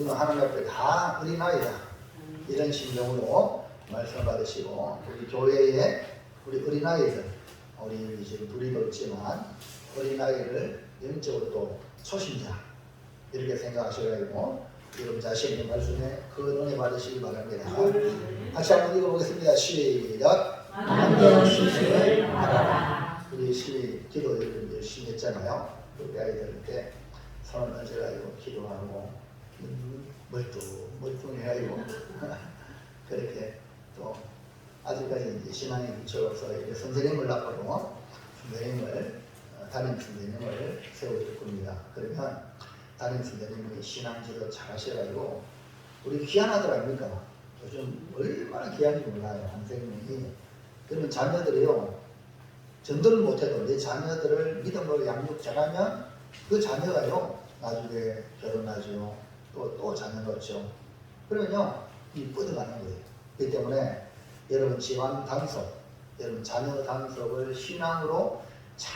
우리는 하나님 앞에 다 어린아이다. 이런 심정으로 말씀을 받으시고 우리 교회에 우리 어린아이들 우리 지금 둘이도 있지만 어린아이를 영적으로 또 초신자 이렇게 생각하셔가지고 여러분 자신의 말씀에 그 은혜 받으시기 바랍니다. 다시 한번 읽어보겠습니다. 시작. 만병 수술을 받아라. 우리 기도 열심히 했잖아요. 우리 아이들한테 손을 얹어가지고 기도하고 멀뚱해가지고 그렇게 또 아직까지 이제 신앙에 미쳐서 이제 선생님을 낳고 담임 선생님을 세워줄 겁니다. 그러면 담임 선생님이 신앙지도 잘 하셔가지고 우리 귀한 아들 아닙니까? 요즘 얼마나 귀한지 몰라요. 선생님이. 그러면 자녀들이요 전도를 못해도 내 자녀들을 믿음으로 양육 잘하면 그 자녀가요 나중에 결혼하죠. 또 자녀 넣죠. 그러면요 이 뻗어가는 거예요. 그렇기 때문에 여러분 집안 단속, 여러분 자녀 단속을 신앙으로 잘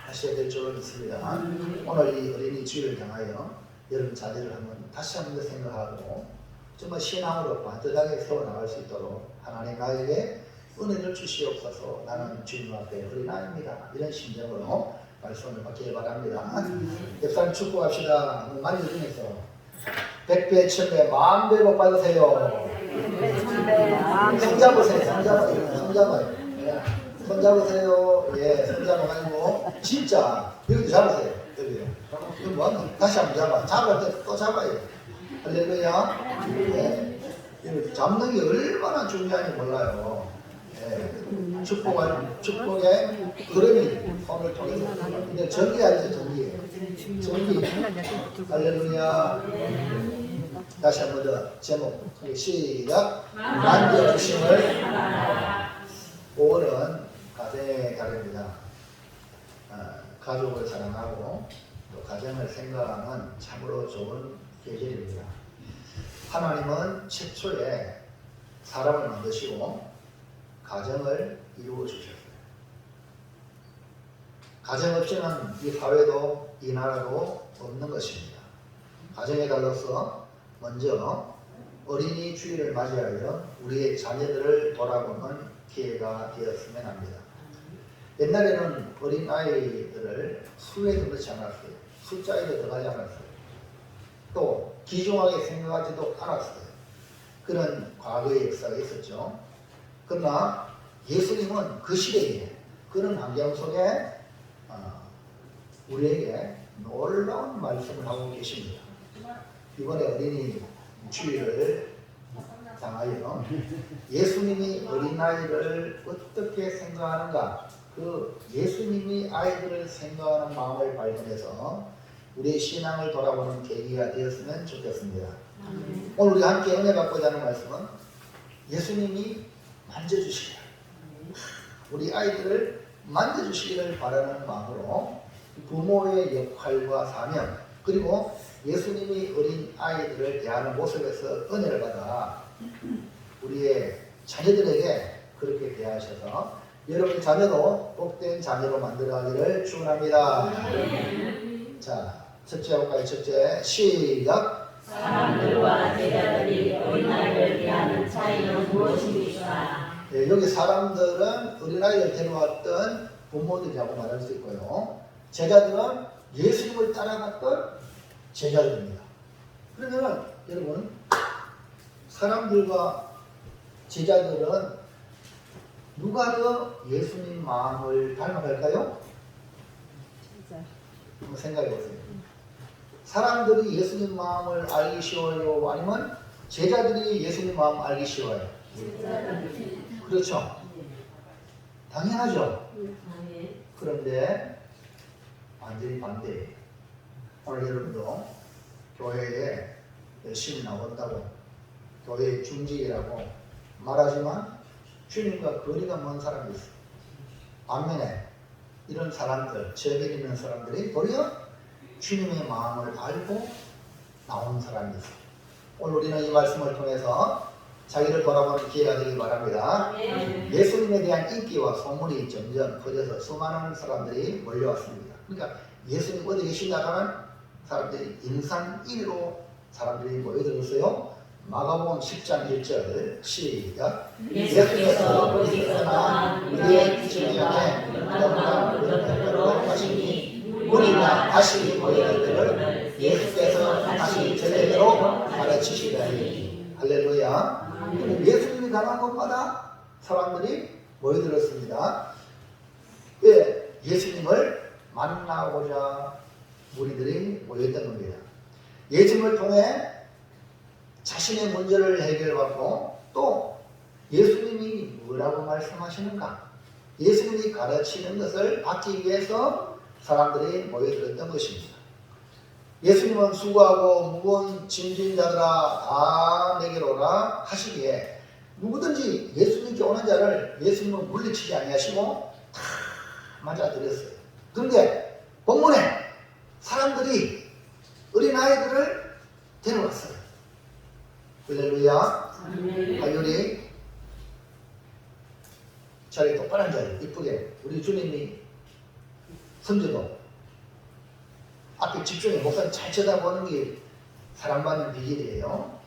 하셔야 될 줄로 믿습니다. 오늘 이 어린이 주일을 향하여 여러분 자녀를 다시 한번 생각하고 정말 신앙으로 반듯하게 세워나갈 수 있도록 하나님 나에게 은혜를 주시옵소서. 나는 주님 앞에 어린아이입니다. 이런 심정으로 말씀을 받기를 바랍니다. 옆사람 축복합시다. 많이 중에서 100배, 1000배, 만배 복 받으세요. 손잡으세요. 손잡으세요. 예, 손잡아가지고 진짜 여기도 잡으세요. 여기요. 이거 뭐 다시 한번 잡을 때 또 잡아요. 할렐루야. 예. 이거 잡는 게 얼마나 중요한지 몰라요. 예. 축복의 그림이 손을 통해서. 근데 전기 알죠, 전기. 할렐루야. 다시 한 번 더 제목 시작. 만져주심을 5월은 가정의 달입니다. 가족을 사랑하고 또 가정을 생각하는 참으로 좋은 계절입니다. 하나님은 최초에 사람을 만드시고 가정을 이루어 주셨어요. 가정 없이는 이 사회도 이 나라도 없는 것입니다. 가정의 달로서 먼저 어린이 주일을 맞이하여 우리의 자녀들을 돌아보는 기회가 되었으면 합니다. 옛날에는 어린아이들을 수에 넣지 않았어요. 숫자에도 들어가지 않았어요. 또 귀중하게 생각하지도 않았어요. 그런 과거의 역사가 있었죠. 그러나 예수님은 그 시대에 그런 환경 속에 우리에게 놀라운 말씀을 하고 계십니다. 이번에 어린이 주일을 당하여 예수님이 어린아이를 어떻게 생각하는가, 그 예수님이 아이들을 생각하는 마음을 발견해서 우리의 신앙을 돌아보는 계기가 되었으면 좋겠습니다. 오늘 우리 함께 은혜 받고자 하는 말씀은 예수님이 만져주시기를, 우리 아이들을 만져주시기를 바라는 마음으로 부모의 역할과 사명, 그리고 예수님이 어린 아이들을 대하는 모습에서 은혜를 받아 우리의 자녀들에게 그렇게 대하셔서 여러분 자녀도 복된 자녀로 만들어가기를 축원합니다. 자, 첫째 해볼까요? 첫째 시작. 사람들과 제자들이 어린아이를 대하는 차이는 무엇입니까? 네, 여기 사람들은 어린아이를 데려왔던 부모들이라고 말할 수 있고요. 제자들은 예수님을 따라갔던 제자들입니다. 그러면 여러분 사람들과 제자들은 누가 더 예수님 마음을 닮아갈까요? 한번 생각해 보세요. 사람들이 예수님 마음을 알기 쉬워요? 아니면 제자들이 예수님 마음 알기 쉬워요? 그렇죠. 당연하죠. 그런데 완전히 반대예요. 오늘 여러분도 교회에 열심히 나온다고 교회의 중직이라고 말하지만 주님과 거리가 먼 사람이 있어요. 반면에 이런 사람들, 저에게 있는 사람들이 도리어 주님의 마음을 알고 나온 사람이 있어요. 오늘 우리는 이 말씀을 통해서 자기를 돌아보는 기회가 되길 바랍니다. 예수님에 대한 인기와 소문이 점점 커져서 수많은 사람들이 몰려왔습니다. 그러니까 예수님 어디 계시냐 하면 사람들이 임상 1로 사람들이 모여들었어요. 마가복음 10장 1절 시작. 예수께서 거기서 떠나 우리의 지경에 너무나 물러가도록 하시니 우리가 다시 모여들을 예수께서 다시 제대로 가르치시다니. 할렐루야. 예수님이 가는 곳마다 사람들이 모여들었습니다. 왜? 예수님을 만나고자 무리들이 모였던 겁니다. 예수님을 통해 자신의 문제를 해결받고 또 예수님이 뭐라고 말씀하시는가, 예수님이 가르치는 것을 받기 위해서 사람들이 모여들었던 것입니다. 예수님은 수고하고 무거운 짐진 자들아 다 내게로 오라 하시기에 누구든지 예수님께 오는 자를 예수님은 물리치지 아니하시고 다 맞아들였어요. 그런데 본문에 사람들이 어린아이들을 데려왔어요. 할렐루야. 하율이 자리 똑바로 앉아요. 이쁘게. 우리 주님이 선조도 앞에 집중해. 목사님 잘 쳐다보는 게 사랑받는 비결이에요.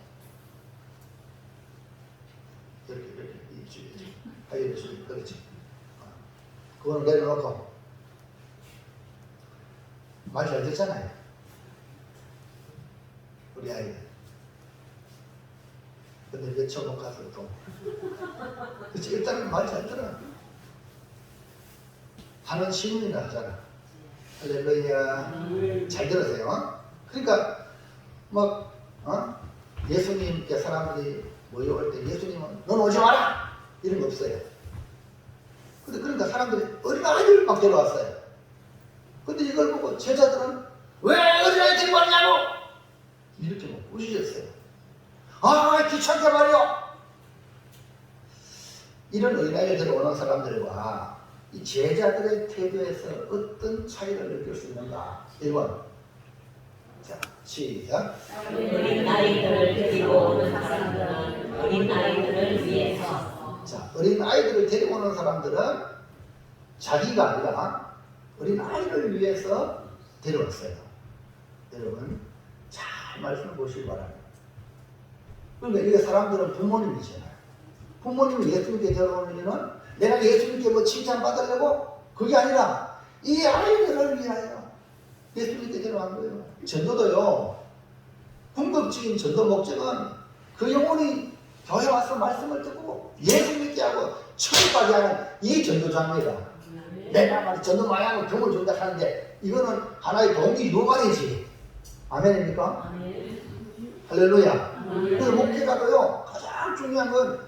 이렇게 하율이 그렇지. 그거는 내려놓고 말 잘 듣잖아요. 우리 아이들. 근데 몇천 못 가서 또. 그치, 일단은 말 잘 들어. 하는 신문이라 하잖아. 할렐루야. 잘 들으세요. 그러니까, 예수님께 사람들이 모여올 때 예수님은 넌 오지 마라! 이런 거 없어요. 근데 그러니까 사람들이 어린아이들 막 데려왔어요. 근데 이걸 보고 제자들은 왜 어린아이 데리고 왔냐고! 이렇게 막 꾸짖었어요. 아, 귀찮게 말이요! 이런 어린아이를 데려오는 사람들과 이 제자들의 태도에서 어떤 차이를 느낄 수 있는가? 1번. 자, 시작. 어린아이들을 데리고 오는 사람들은 어린아이들을 위해서. 자, 어린아이들을 데리고 오는 사람들은 자기가 아니라 어린아이를 위해서 데려왔어요. 여러분, 잘 말씀을 보시기 바랍니다. 그러니까 이게 사람들은 부모님이잖아요. 부모님이 예수님께 데려오는 이유는 내가 예수님께 뭐 칭찬받으려고? 그게 아니라 이 아이들을 위하여 예수님께 데려간 거예요. 전도도요, 궁극적인 전도 목적은 그 영혼이 교회 와서 말씀을 듣고 예수 믿게 하고 천국까지 하는 이 전도자입니다. 내가 말 전도 많이 하고 병을 준다 하는데 이거는 하나의 동기 유발이지. 아멘입니까? 아멘. 할렐루야. 그래서 목회자도요, 가장 중요한 건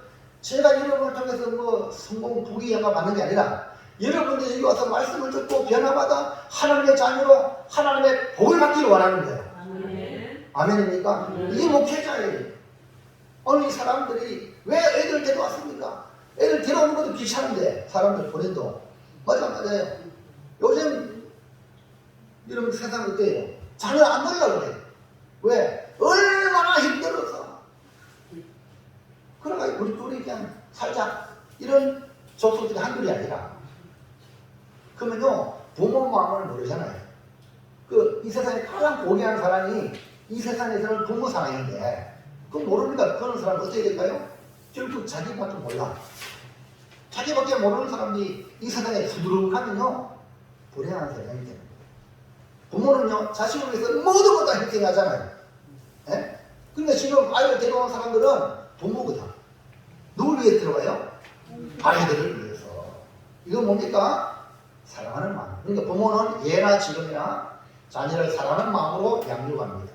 제가 여러분을 통해서 뭐 성공 부귀영화 받는 게 아니라 여러분들이 여기 와서 말씀을 듣고 변화받아 하나님의 자녀로 하나님의 복을 받기를 원하는 거예요. 아멘. 아멘입니까? 이게 목회자예요. 오늘 이 사람들이 왜 애들 데려왔습니까? 애들 데려오는 것도 귀찮은데 사람들 보내도 맞아요. 요즘 여러분 세상 어때요? 자녀 안 놀려고 그래. 왜? 얼마나 힘들어서. 그러니까 우리 둘이 그냥 살자. 이런 족속들이 한둘이 아니라. 그러면요, 부모 마음을 모르잖아요. 이 세상에 가장 고귀한 사람이 이 세상에서는 부모 사랑인데, 그거 모르니까 그런 사람 어떻게 될까요? 결국 자기밖에 몰라. 자기밖에 모르는 사람이 이 세상에 수두룩하면요, 불행한 세상이 되는 거예요. 부모는요, 자식을 위해서 모든 걸 다 희생하잖아요. 예? 근데 지금 아이를 데려온 사람들은 부모거든. 누굴 위해 들어가요? 아이들을 위해서. 이건 뭡니까? 사랑하는 마음. 그러니까 부모는 예나 지금이나 자녀를 사랑하는 마음으로 양육합니다.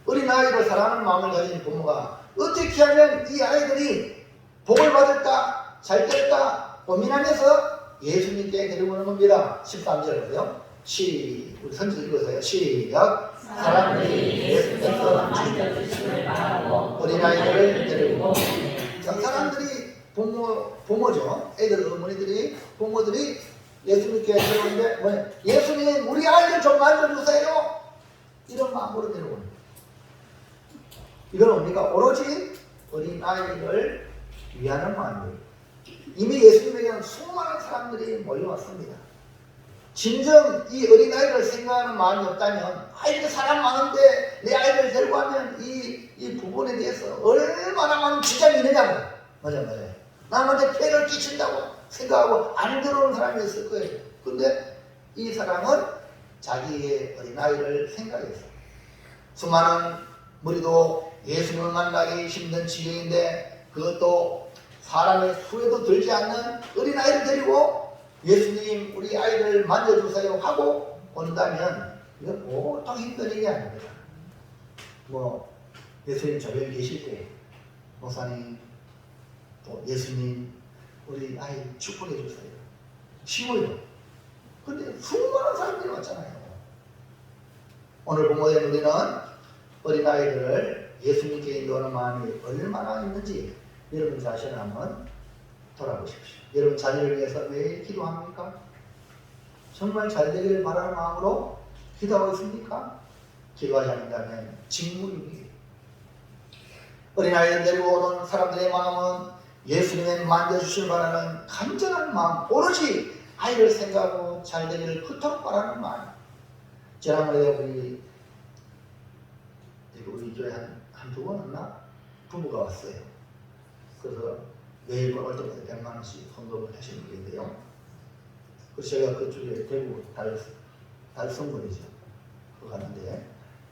어린아이를 사랑하는 마음을 가진 부모가 어떻게 하면 이 아이들이 복을 받을까, 잘 될까 고민하면서 예수님께 데려오는 겁니다. 13절 보세요. 우리 선지 읽으세요. 시작. 사람들이 예수께서 만져주심을 바라고 어린아이들을 데리고 사람들이 부모죠. 애들 어머니들이 부모들이 예수님께 데려오는데 뭐냐? 예수님 우리 아이들 좀 만져주세요. 이런 마음으로 데려오는 거예요. 이건 뭡니까? 오로지 어린아이를 위하는 마음이에요. 이미 예수님에게는 수많은 사람들이 몰려왔습니다. 진정 이 어린아이를 생각하는 마음이 없다면 이렇게 사람 많은데 내 아이를 데리고 가면 이 부분에 대해서 얼마나 많은 지장이 있느냐고. 맞아요. 남한테 폐를 끼친다고 생각하고 안 들어오는 사람이 있을 거예요. 근데 이 사람은 자기의 어린아이를 생각했어. 수많은 무리도 예수님을 만나기 힘든 지경인데 그것도 사람의 수에도 들지 않는 어린아이를 데리고 예수님 우리 아이를 만져주세요 하고 온다면 이건 보통 힘든 일이 아닙니다. 예수님 저녁에 계실 때 목사님 또 예수님 우리 아이 축복해 주세요. 쉬워요. 근데 수많은 사람들이 왔잖아요. 오늘 본문에 우리는 어린아이들을 예수님께 인도하는 마음이 얼마나 있는지 여러분 자신을 한번 돌아보십시오. 여러분 자녀를 위해서 매일 기도합니까? 정말 잘 되기를 바라는 마음으로 기도하고 있습니까? 기도하지 않는다면 직무유기예요. 어린아이를 데리고 오는 사람들의 마음은 예수님의 만져주시길 바라는 간절한 마음, 오로지 아이를 생각하고 잘 되기를 그토록 바라는 마음. 지난번에 우리 교회 한두 번 왔나? 부부가 왔어요. 그래서 매일 올 때마다 100만 원씩 헌금을 하시는 분인데요. 그래서 제가 그쪽에 대구 달성군이죠. 그거 가는데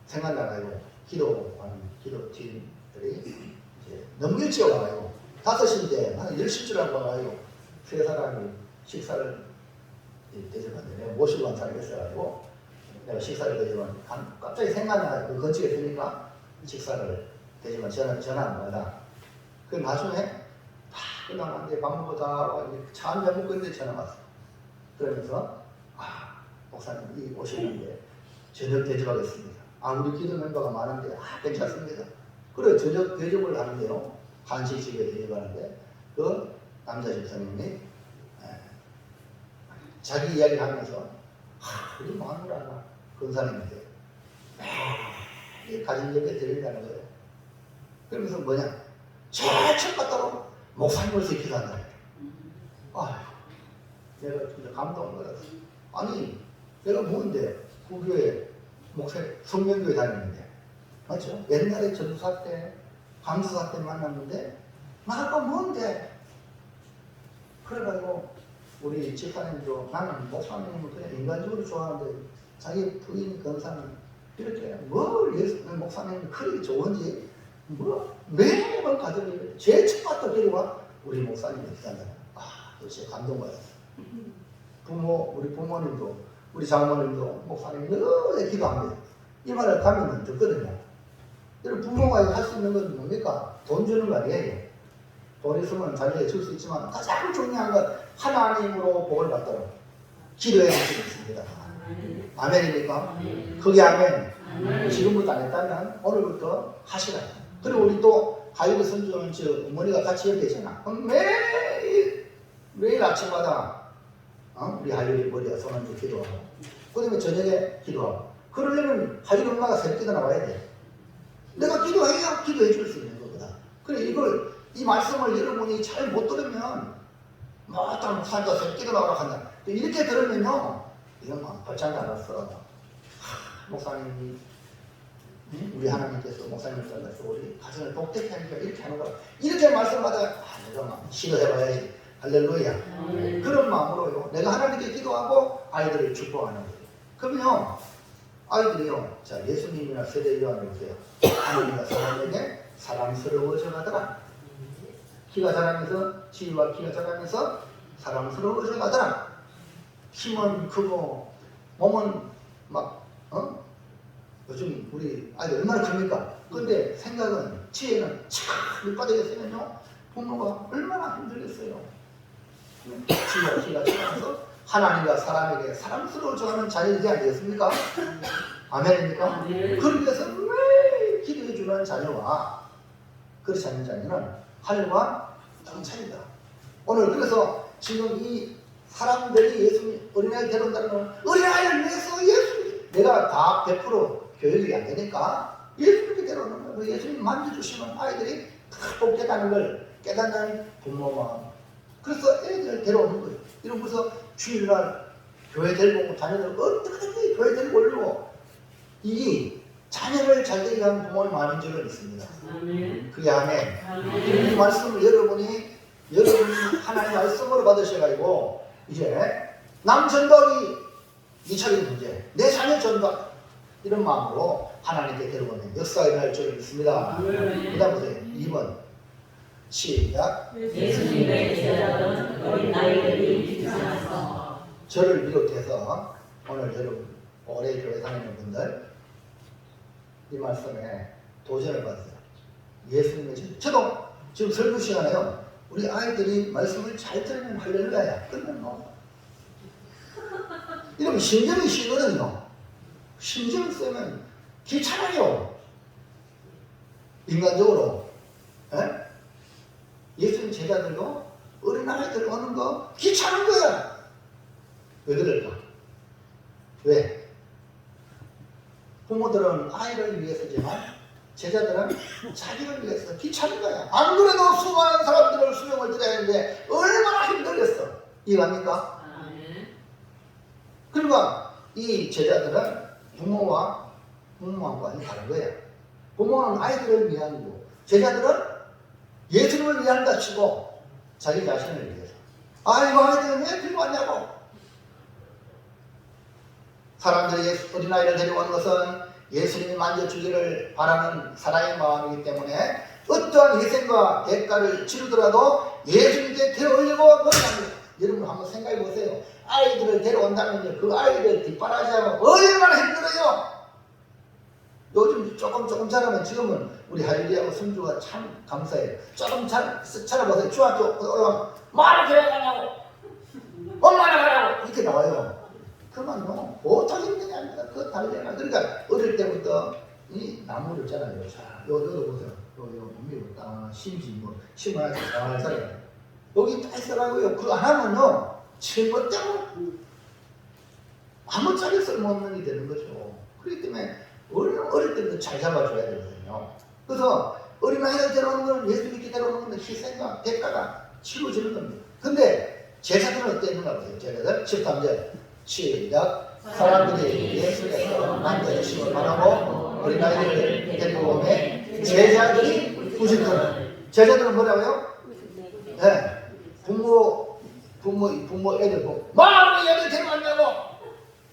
생각나가지고 기도하는 기도팀들이 이제 너무 일찍 와가지고 5시인데 한 10시쯤 와가지고 세 사람이 식사를 대접하는데 내가 모시고 간 사람이 있어가지고 내가 식사를 대접하는데 갑자기 생각나가지고 그 근처에 있으니까 식사를 대접한 전화 안 받아. 그 나중에 다 끝나는데 밥 먹고 다 차 한잔 먹고 있는데 전화 왔어. 그러면서 목사님 이 오시는데 저녁 대접하겠습니다. 우리 기도 멤버가 많은데 괜찮습니다. 그래 저녁 대접을 하는데요. 한식집에 대접하는데 그 남자 집사님이 자기 이야기를 하면서 우리 마누라가 근사님인데 가진 옆에 데린다는 거예요. 그러면서 뭐냐 제일 첫 갔다고 목사님을 기도한다. 내가 진짜 감동을 받았어. 아니 내가 뭔데 그 교회 목사님 성명교회 다니는데 맞죠? 옛날에 전도사 때 강수사 때 만났는데 나가 뭔데 그래가지고 우리 집사님도 나는 목사님을 그냥 인간적으로 좋아하는데 자기 부인 건사는 이렇게 뭘 목사님이 그렇게 좋은지 매번 가정이 제일 첫 봤다 데려와 우리 목사님을 기도한다. 진짜 감동받았어. 우리 부모님도 우리 장모님도 목사님 늘 기도합니다. 이 말을 가면 듣거든요. 여러분 부모가 할 수 있는 건 뭡니까? 돈 주는 거 아니에요. 돈 있으면 자녀에 줄 수 있지만 가장 중요한 건 하나님으로 복을 받도록 기도해 주시고 있습니다. 아멘입니까? 그게 아멘. 지금부터 안 했다면 오늘부터 하시라. 그리고 우리 또 가요대 선주는 어머니가 같이 옆에 있잖아. 매일 아침마다 우리 하율이 머리에 손을 기도하고 그 다음에 저녁에 기도하고 그러려면 하율 엄마가 새벽에 나와야 돼. 내가 기도해야 기도해 줄 수 있는 거거든. 그래 이 말씀을 여러분이 잘 못 들으면 어떤 목사님도 새벽에 나오라고 한다. 이렇게 들으면요 이건 벌창 알았어. 목사님이 우리 하나님께서 목사님을 잘라서 우리 가정을 복되게 하니까 이렇게 하는 거야. 이렇게 말씀하다가 내가 막 시도해봐야지. 할렐루야. 그런 마음으로요. 내가 하나님께 기도하고 아이들을 축복하는 거예요. 그러면요. 아이들이요. 자, 예수님이나 세대 요한을 보세요. 하나님과 사람에게 사랑스러워져 가더라. 키가 자라면서 지위와 키가 자라면서 사랑스러워져 가더라. 힘은 크고 몸은 막 요즘 우리 아이들 얼마나 큽니까? 근데 생각은 지혜는 참 밑바닥에 쓰면요. 부모가 얼마나 힘들겠어요. 지혜가 자라면서 하나님과 사람에게 사랑스러워져 가는 자녀이지 아니겠습니까? 아멘입니까? 그러기 위해서 매일 기도해 주는 자녀와 그렇지 않은 자녀는 하늘과 땅차이다. 오늘 그래서 지금 이 사람들이 예수님 어린아이 데려온다는 건 어린아이를 위해서 예수님 내가 다 100% 교육이 안 되니까 예수님께 데려오는 거예요. 예수님 만져주시면 아이들이 다 복되다는 걸 깨닫는 부모 마음. 그래서 애들 데려오는 거예요. 이러면서 주일날 교회 데리고 오고 자녀들 어떻게든지 교회 데리고 오려고 이 자녀를 잘 되게 하는 부모님 많은 줄은 있습니다. 그게 아멘. 이 말씀을 여러분이 하나님의 말씀으로 받으셔가지고 이제 남 전도하기 이차적인 문제, 내 자녀 전도하기 이런 마음으로 하나님께 데려오는 역사가 일어날 줄을 믿습니다. 그 다음 보세요. 2번 시작. 예수님의 제자들은 어린 아이들이 귀찮아서 저를 비롯해서 오늘 여러분 올해 교회 다니는 분들 이 말씀에 도전을 받으세요. 예수님의 제자. 저도 지금 설교 시간에요. 우리 아이들이 말씀을 잘 들으면 할렐루야야. 그러면 뭐 이러면 신경이 쓰거든요. 신경 쓰면 귀찮아요. 인간적으로. 예? 예수님 제자들도 어린아이들 오는 거 귀찮은 거야. 왜 그럴까? 왜? 부모들은 아이를 위해서지만 제자들은 자기를 위해서 귀찮은 거야. 안 그래도 수많은 사람들을 수용을 드려야 하는데 얼마나 힘들겠어. 이해갑니까? 그러니까 이 제자들은 부모와 부모와는 다른 거야. 부모는 아이들을 위한고 제자들은 예수님을 위한다 치고 자기 자신을 위해서. 아이고 아이들은 왜 들고 왔냐고. 사람들이 어린아이를 데려오는 것은 예수님이 만져주기를 바라는 사랑의 마음이기 때문에 어떠한 희생과 대가를 치르더라도 예수님께 데려오려고 노력합니다. 여러분 한번 생각해 보세요. 아이들을 데려온다면요, 그 아이들 뒷바라지하면 얼마나 힘들어요. 요즘 조금 자라면 지금은 우리 하율이하고 승주가 참 감사해요. 조금 자라보세요. 중학교 올라가면 말을 들어야 가냐고, 엄마나 가라고 이렇게 나와요. 그러면 보통 힘든 게 아닙니다. 그거 달래나. 그러니까 어릴 때부터 이 나무를 있잖아요. 자, 여기 보세요. 여기 딱 심지 뭐 심어야지 잘 살아요. 여기 딱 있어가고요. 그거 안 하면요, 칠번 때문에 아무짝에 쓸모없는 게 되는 거죠. 그렇기 때문에 어릴 때부터 잘 잡아줘야 되거든요. 그래서 어린아이를 데려오는 건 예수 믿게 데려오는 건 희생과 대가가 치루어지는 겁니다. 근데 제자들은 어때 있는가 보세요. 제자들 13절 시작. 사람들이 예수께서 만져주심을 바라고 어린아이들을 데리고 오매 제자들이 부식하는. 제자들은 뭐라고요? 네. 부모 애들 보고 마음이 애들 데려왔냐고,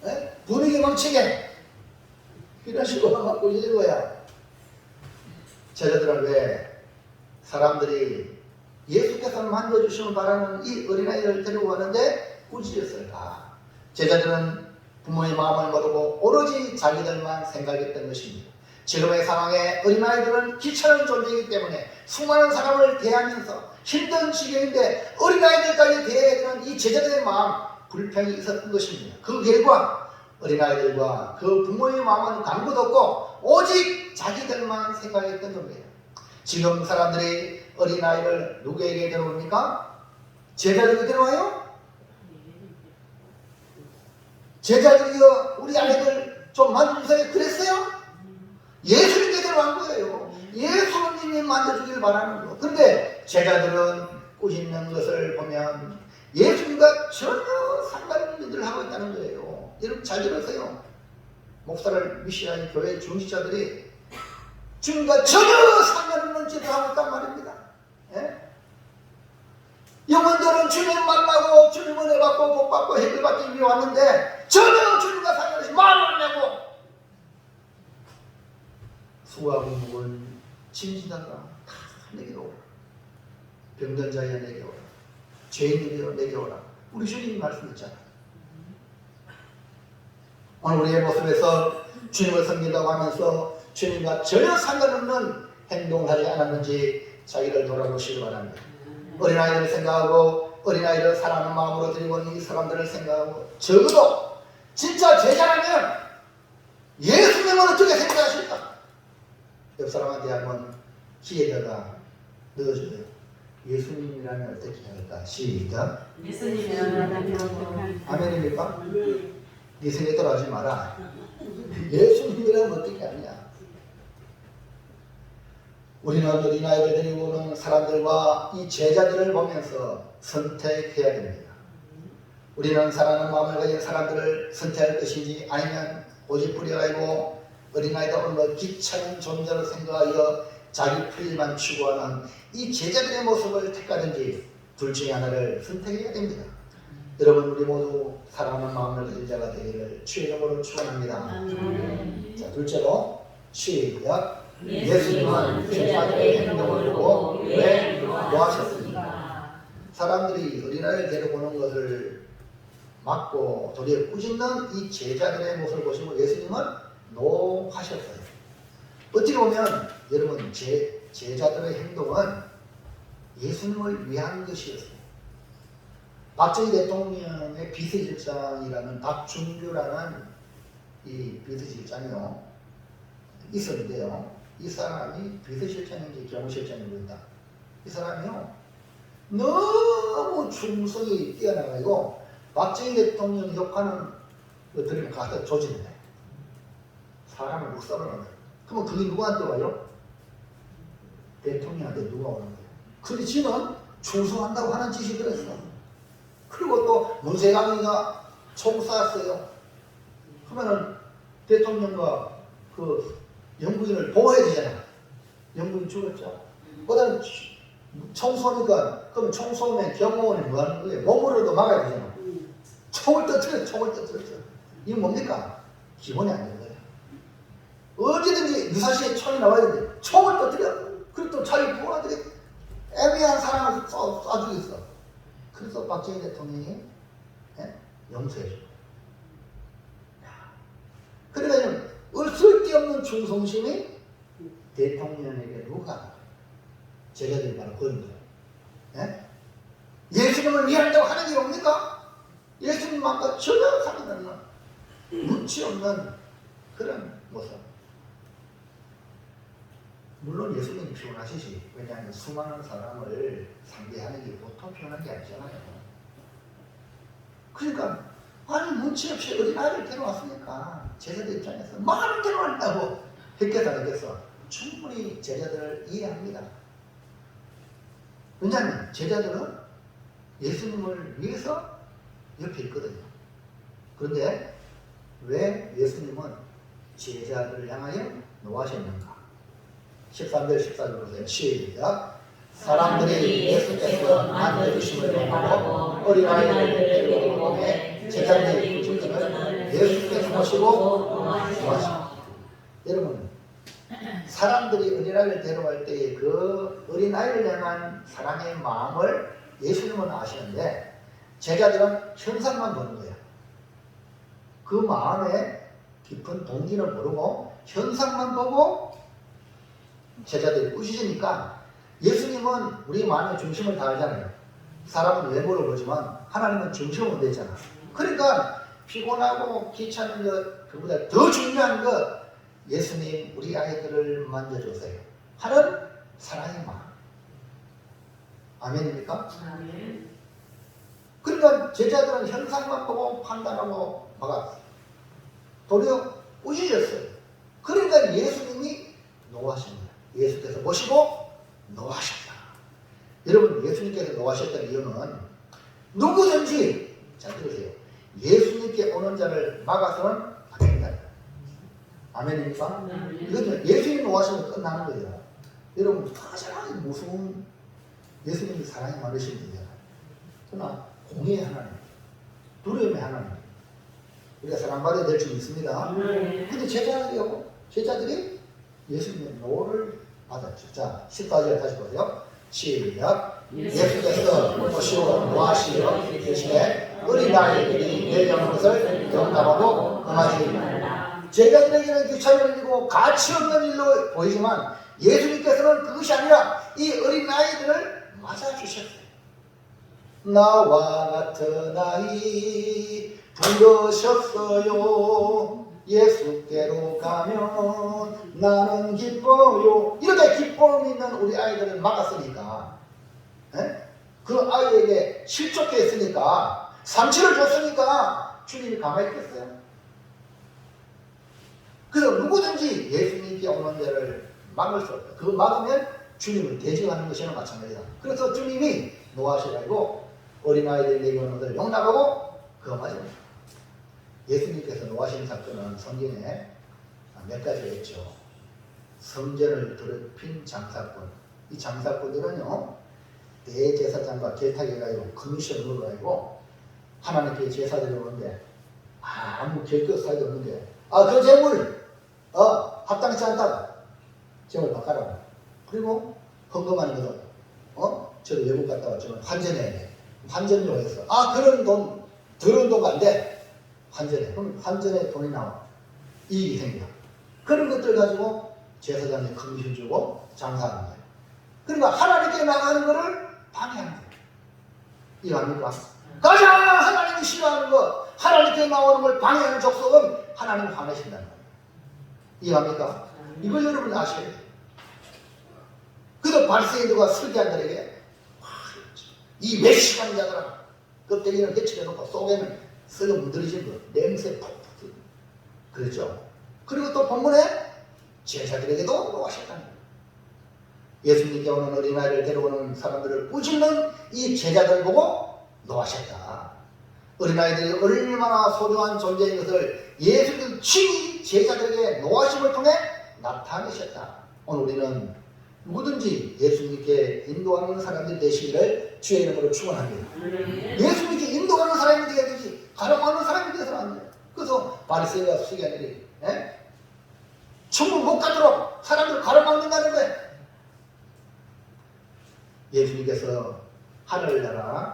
네? 분위기 망치게 이런 식으로 막 꾸짖는 거야. 제자들은 왜 사람들이 예수께서 만져주심을 바라는 이 어린아이를 데리고 왔는데 꾸짖었을까? 제자들은 부모의 마음을 모르고 오로지 자기들만 생각했던 것입니다. 지금의 상황에 어린아이들은 귀찮은 존재이기 때문에 수많은 사람을 대하면서 힘든 지경인데 어린아이들까지 대해야 되는 이 제자들의 마음, 불평이 있었던 것입니다. 그 결과 어린아이들과 그 부모의 마음은 강구도 없고 오직 자기들만 생각했던 겁니다. 지금 사람들이 어린아이를 누구에게 데려옵니까? 제자들에게 데려와요? 제자들이요, 우리 아이들 좀 만져주세요 그랬어요? 예수님께 데려간 거예요. 예수님이 만져주길 바라는 거. 그런데 제자들은 꾸짖는 것을 보면 예수님과 전혀 상관없는 일을 하고 있다는 거예요. 여러분 잘 들으세요. 목사를 미시하는 교회 중직자들이 주님과 전혀 상관없는 짓을 하고 있단 말입니다. 예? 영혼들은 주님 만나고 주님 은혜 받고 복 받고 해결 받기 위해 왔는데 전혀 주님과 상관없이 말을 하냐고. 수고하고 묵은 짐지다가 다 내게로 오라. 병든 자여 내게 오라. 죄인들이여 내게 오라. 우리 주님이 말씀했잖아. 오늘 우리의 모습에서 주님을 섬긴다고 하면서 주님과 전혀 상관없는 행동을 하지 않았는지 자기를 돌아보시기 바랍니다. 어린아이들을 생각하고 어린아이를 사랑하는 마음으로 드리고 있는 이 사람들을 생각하고 적어도 진짜 제자라면 예수님은 어떻게 생각하실까? 옆 사람한테 한번 기회다가 넣어주세요. 예수님이라면 어떻게 할까? 시작. 예수님이라면 아멘입니까? 네 생각대로 하지 마라. 예수님이라면 어떻게 하냐? 우리는 어린아이를 데리고 오는 사람들과 이 제자들을 보면서 선택해야 됩니다. 우리는 사랑하는 마음을 가진 사람들을 선택할 것인지 아니면 고집부려가지고 어린아이도 어느 귀찮은 존재로 생각하여 자기 편리만 추구하는 이 제자들의 모습을 택하든지 둘 중에 하나를 선택해야 됩니다. 여러분 우리 모두 사랑하는 마음을 가진 자가 되기를 주의 이름으로 축원합니다. 자, 둘째로 시작. 예수님은 제자들의 행동을 보고 왜 노하셨습니까? 사람들이 어린아이를 데려오는 것을 막고 도리어 꾸짖는 이 제자들의 모습을 보시고 예수님은 노하셨어요. 어떻게 보면 여러분 제자들의 행동은 예수님을 위한 것이었어요. 박정희 대통령의 비서실장이라는 박준규라는 이 비서실장이요 있었는데요. 이 사람이 비서실장인지 경호실장인지 이 사람이요 너무 충성이 뛰어나가지고 박정희 대통령 욕하는 것들을 가서 조지는데 사람을 못 썰어놓는. 그러면 그게 누구한테 와요? 대통령한테 누가 오는 거예요? 근데 지는 충성한다고 하는 짓이 그랬어. 그리고 또 문세강이가 총 쐈어요. 그러면은 대통령과 그 영부인을 보호해야 되잖아. 영부인 죽었죠. 그다음에 총 쏘니까 그러면 총 쏘면 경호원이 뭐 하는 거예요? 몸으로도 막아야 되잖아. 총을 터뜨렸어. 이건 뭡니까? 기본이 안 되는 거예요. 어디든지 유사시에 총이 나와야 되는데 총을 터뜨려. 그리고 또 자기 부하들이 애매한 사람을 쏴주고 있어. 그래서 박정희 대통령이 용서해줘. 그러니까 쓸데없는 충성심이 대통령에게 누가 제자들이 바로 그런 거예요. 예수님을 위한다고 하는 게 뭡니까? 예수님만과 전혀 상관없는 눈치 없는 그런 모습. 물론 예수님이 피곤하시지. 왜냐하면 수많은 사람을 상대하는 게 보통 피곤한 게 아니잖아요. 그러니까 아니 눈치 없이 어린아이를 데려왔으니까 제자들 입장에서 말을 데려왔다고 했겠다 했겠어. 충분히 제자들을 이해합니다. 왜냐하면 제자들은 예수님을 위해서 옆에 있거든요. 그런데 왜 예수님은 제자들을 향하여 노하셨는가? 13절 14절로 보세요. 시작. 사람들이 예수께서 만져주심을 보고 어린아이를 데리고 오매 제자들이 부르짖으면 예수께서 모시고 노하시고. 여러분 사람들이 어린아이를 데려갈 때의 그 어린아이를 향한 사랑의 마음을 예수님은 아시는데 제자들은 현상만 보는 거예요. 그 마음의 깊은 동기는 모르고 현상만 보고 제자들이 꾸짖으니까 예수님은 우리 마음의 중심을 다 알잖아요. 사람은 외모를 보지만 하나님은 중심을 못 내잖아. 그러니까 피곤하고 귀찮은 것 그보다 더 중요한 것 예수님 우리 아이들을 만져주세요 하는 사랑의 마음. 아멘입니까? 아멘. 그러니까 제자들은 현상만 보고 판단하고 막았어. 도리어 꾸짖었어요. 그러니까 예수님이 노하신 거예요. 예수께서 보시고 노하셨다. 여러분 예수님께서 노하셨다는 이유는 누구든지 잘 들으세요. 예수님께 오는 자를 막아서는 안 된다. 아멘입니까? 이거는 예수님 노하시면 끝나는 거예요. 여러분 가장 무서운 예수님이 사랑이 많으신 분이잖아요. 그러나 공의의 하나님, 두려움의 하나님, 우리가 사랑받아야 될 줄 믿습니다. 근데 제자들이 예수님의 노를 받았죠. 자, 14절 다시 보세요. 시작. 예수께서 보시고 노하시어 대신에 어린아이들이 내려오는 것을 용납하고 응하지 말라. 제자들에게는 귀찮은 일이고 가치 없는 일로 보이지만 예수님께서는 그것이 아니라 이 어린아이들을 맞아주셨어요. 나와 같은 아이 부르셨어요. 예수께로 가면 나는 기뻐요. 이렇게 기쁨 있는 우리 아이들을 막았으니까, 그 아이에게 실족해 했으니까, 상처를 줬으니까 주님이 가만히 있겠어요? 그래서 누구든지 예수님께 오는 데를 막을 수 없다. 그거 막으면 주님을 대적하는 것이나 마찬가지다. 그래서 주님이 노하시라고 어린아이들 내게 오는 것을 용납하고 그거 맞아요. 예수님께서 노하신 사건은 성경에 몇 가지가 있죠. 성전을 더럽힌 장사꾼. 이 장사꾼들은요, 대제사장과 결탁해가지고 커미션으로 가지고 하나님께 제사 드려오는데 아무 결격 사유도 없는데 그 재물 합당치 않다고 재물 바꿔라고. 그리고 헌금하는 것도 저도 외국 갔다 왔지만 환전해야 돼. 환전료 해서 그런 돈 더러운 돈가 안 돼. 환전해. 그럼 환전에 돈이 나와. 이익이 생겨. 그런 것들 가지고 제사장에 커미션 주고 장사하는 거예요. 그러니까 하나님께 나가는 거를 방해하는 거예요. 이거 아닙니까? 가장 하나님이 싫어하는 거, 하나님께 나오는 걸 방해하는 족속은 하나님 화내신다는 거예요. 이거 아닙니까? 이걸 여러분 아셔야 돼요. 그래서 바리새인들과 서기관들에게 이 몇 시간 자더라. 껍데기는 해치려놓고 속에는 썩어 문드러진 거, 냄새 푹푹. 그렇죠? 그리고 또 본문에 제자들에게도 노하셨다는 거예요. 예수님께 오는 어린아이를 데려오는 사람들을 꾸짖는 이 제자들 보고 노하셨다. 어린아이들이 얼마나 소중한 존재인 것을 예수님 친히 제자들에게 노하심을 통해 나타내셨다. 오늘 우리는 누구든지 예수님께 인도하는 사람들이 되시기를 주의 이름으로 축원합니다. 예수님께 인도하는 사람이 되어야 되지 가르마하는 사람이 되어서는 안 돼요. 그래서 바리새인과 서기관들이 천국 못 가도록 사람들 가르마는다는 거예요. 예수님께서 하늘나라에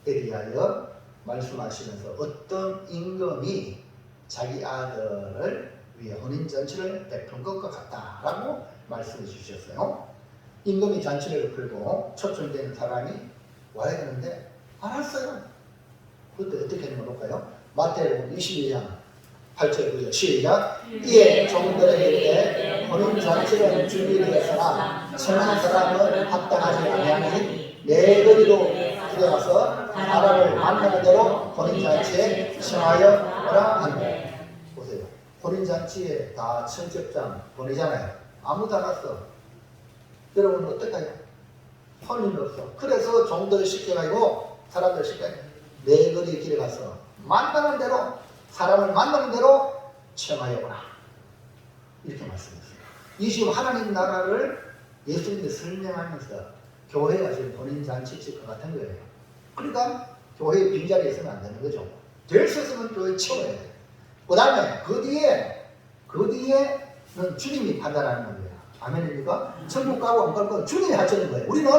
대하여 말씀하시면서 어떤 임금이 자기 아들을 위해 혼인잔치를 베푼 것과 같다라고 말씀해 주셨어요. 임금이 잔치를 베풀고 초청된 사람이 와야 되는데 안 왔어요. 그때 어떻게 하는 거 볼까요? 마태복음 22장 8절 9절 시작. 이에 종들에게 이르되 혼인잔치는 준비되었으나 청한 사람은 합당하지 아니하니 내 거리로 들어가서 사람을 만나는 대로 혼인잔치에 청하여 오라 한대. 보세요. 혼인잔치에 다 청첩장 보내잖아요. 아무도 안 왔어. 여러분 어떡해요? 혼인 없어. 그래서 종들을 시켜가지고 사람들 시켜가지고 내 거리 길에 가서 만나는 대로 사람을 만나는 대로 청하여 오라. 이렇게 말씀했어요. 이 지금 하나님 나라를 예수님이 설명하면서 교회가 지금 본인잔치 칠 것 같은 거예요. 그러니까 교회에 빈자리에 있으면 안 되는 거죠. 될 수 있으면 교회에 채워야 돼요. 그 다음에 그 뒤에는 주님이 판단하는 거예요. 아멘입니까? 천국 가고 안 갈 건 주님이 하시는 거예요. 우리는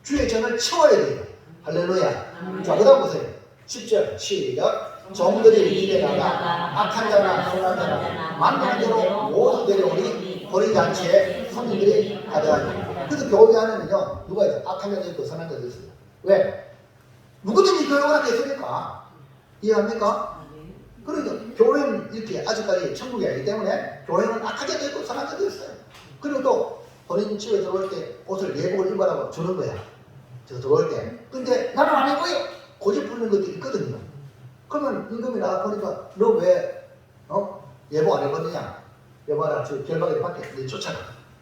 주의 전을 채워야 돼요. 할렐루야. 자, 그 다음 보세요. 10절 시작. 종들이 길에 나가 악한 자나 선한 자나 만나는 대로 모두 데려오니 혼인잔치에 손님들이 가득하니. 그래서 교회 안에는요 누가 있어요? 악한 자도 있고 선한 자도 있어요. 왜? 누구든지 교회 오라 했으니까. 이해합니까? 그러니까 교회는 이렇게 아직까지 천국이 아니기 때문에 교회는 악한 자도 있고 선한 자도 있어요. 그리고 또 혼인집에 들어올 때 옷을 예복을 입으라고 주는 거야. 저 들어올 때. 근데 나는 안 해보여. 고집 부리는 것도 있거든요. 그러면 임금이 나와보니까 너 왜 예복 안 해봤느냐? 여봐라 저 결박에 밖에 내 쫓아가.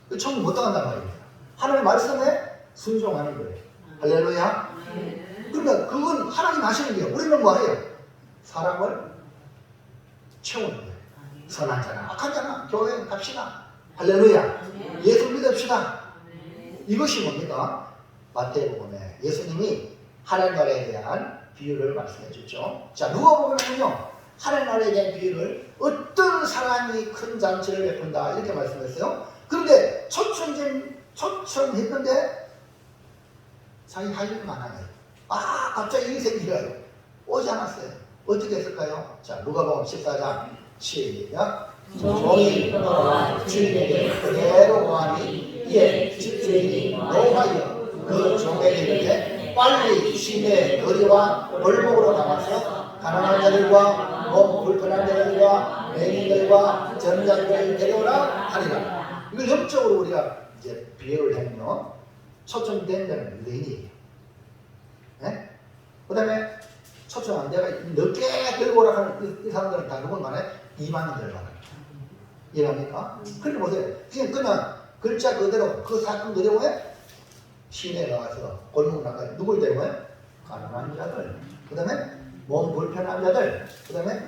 그 천국 못 당한단 말입니다. 하나님 말씀에 순종하는 거예요. 할렐루야. 그러니까 그건 하나님 하시는 게요. 우리는 뭐예요? 사람을 채우는 거예요. 선한 자나 악한 자나 교회 갑시다. 할렐루야. 예수 믿읍시다. 이것이 뭡니까? 마태복음에 예수님이 하나님 나라에 대한 비유를 말씀해 줬죠. 자, 누가복음에는요 하나님 나라에 대한 비유를 어떤 사람이 큰 잔치를 베푼다 이렇게 말씀했어요. 그런데 초청했는데 자기 할 일이 많아요. 갑자기 일이 생기가요. 오지 않았어요. 어떻게 했을까요? 자, 누가복음 14장 시작. 종이 돌아와 주인에게 그대로 고하니 이에 집주인이 노하여 그 종에게 이르되 빨리 시내 거리와 골목으로 나가서 가난한 자들과 몸 불편한 자들과 맹인들과 전장들을 데려오라 하리라. 이걸 영적으로 우리가 이제 비유를 하면요 초청된 자는 유대인이에요. 네? 그 다음에 초청 안 돼가 늦게 들고 오라 하는 이 사람들은 다 누군 간에 이방인 들어가는 거예요. 이해합니까? 그렇게 보세요. 그냥 글자 그대로 그 사건 그대로에 시내에 나가서 골목 나가서 누굴 데려와요? 가난한 자들, 그 다음에 몸 불편한 자들, 그 다음에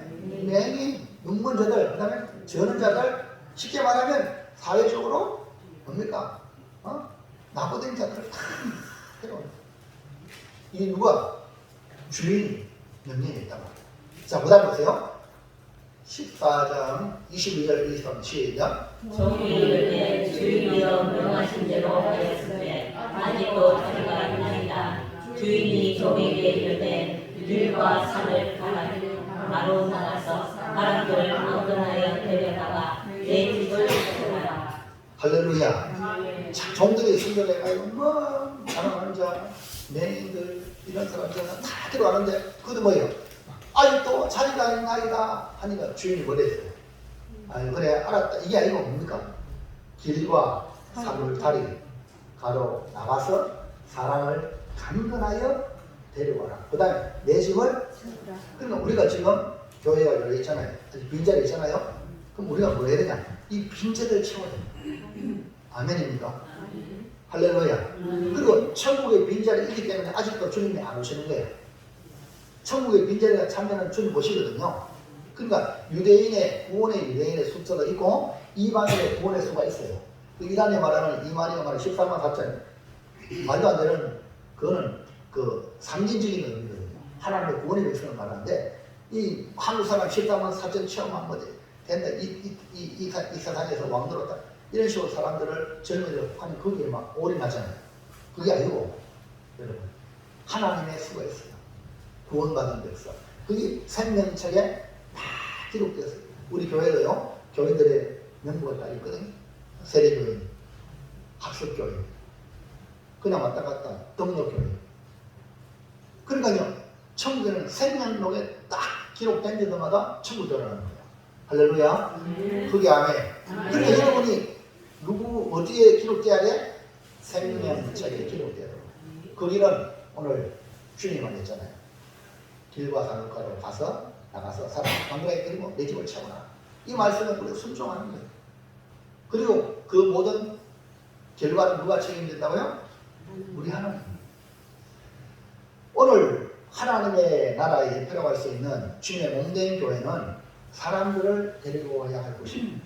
맹인, 눈먼 자들, 그 다음에 저는 자들, 쉽게 말하면 사회적으로 뭡니까? 나고된 자들을 다 데려오는 거예요. 이게 누가? 주인이 명령에 있단 말이에요. 자, 그 다음 보세요. 14장 22절 23 시작. 종이 이를 때 주인이여 명하신 대로 하였으되 아직도 자리가 있나이다. 주인이 종에게 이르되 들과 산을 바로 나가서 사람들을 안전하여 데려다가 내 집을 세우라. 할렐루야. 자, 종들이 순전해가지고 뭐 사랑하는 자, 맹인들 이런 사람들은 다 들어가는데 그것도 뭐예요? 아직도 자리가 있나이다 하니까 주인이 뭐랬어요? 아니 그래 알았다. 이게 아니고 뭡니까? 길과 산을 다리 가로 나가서 사람을 강건하여 데려와라. 그 다음에 내 집을 그러니까 우리가 지금 교회가 열려 있잖아요. 빈자리 있잖아요. 그럼 우리가 뭐 해야 되냐? 이 빈자리를 채워야 돼요. 아멘입니까? 할렐루야. 그리고 천국의 빈자리 있기 때문에 아직도 주님이 안 오시는 거예요. 천국의 빈자리가 참여는 주님 보시거든요. 그러니까 유대인의 구원의 유대인의 숫자가 있고 이방인의 구원의 수가 있어요. 그 이단에 말하는 이만희가 말하는 14만 4천 말도 안 되는 그거는 그 상징적인 의미거든요. 하나님의 구원의 백성을 말하는데 이 한국 사람 14만 4천 체험한 거지 된다. 이 세상에서 왕들었다. 이런 식으로 사람들을 젊은이들 하니 거기에 막 올인하잖아요. 그게 아니고 여러분 하나님의 수가 있어요. 구원받은 백성. 그게 생명책에 다 기록되었어요. 우리 교회도요. 교인들의 명부가 딱 있거든요. 세례교인, 학습교인, 그냥 왔다 갔다 등록교인. 그러니까요. 천국에는 생명록에 딱 기록된 데마다 천국 들어가는 거예요. 할렐루야. 그게 아멘. 그러니까 여러분이 누구 어디에 기록돼야 돼? 생명책에 기록돼야 돼요. 거기는 오늘 주님이 말했잖아요. 길과 산가로 가서 나가서 사람 강도에 데리고 내 집을 채워라. 이 말씀은 우리가 순종하는 거예요. 그리고 그 모든 결과를 누가 책임진다고요? 우리 하나님. 오늘 하나님의 나라의 대표라고 할 수 있는 주님의 몸된 교회는 사람들을 데리고 와야 할 곳입니다.